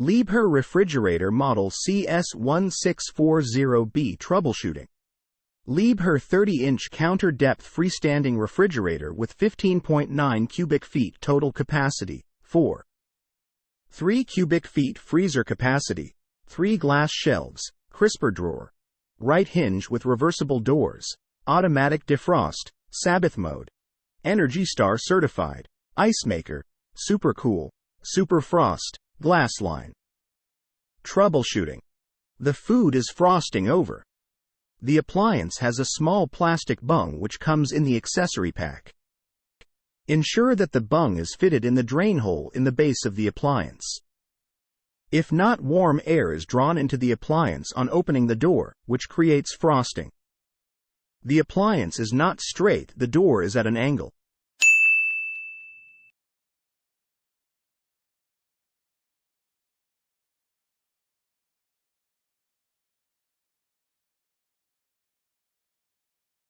Liebherr refrigerator model CS1640B troubleshooting. Liebherr 30-inch counter-depth freestanding refrigerator with 15.9 cubic feet total capacity, 3 cubic feet freezer capacity, 3 glass shelves, crisper drawer, right hinge with reversible doors, automatic defrost, Sabbath mode, Energy Star certified, ice maker, super cool, super frost, glass line. Troubleshooting. The food is frosting over. The appliance has a small plastic bung which comes in the accessory pack. Ensure that the bung is fitted in the drain hole in the base of the appliance. If not, warm air is drawn into the appliance on opening the door, which creates frosting. The appliance is not straight, the door is at an angle.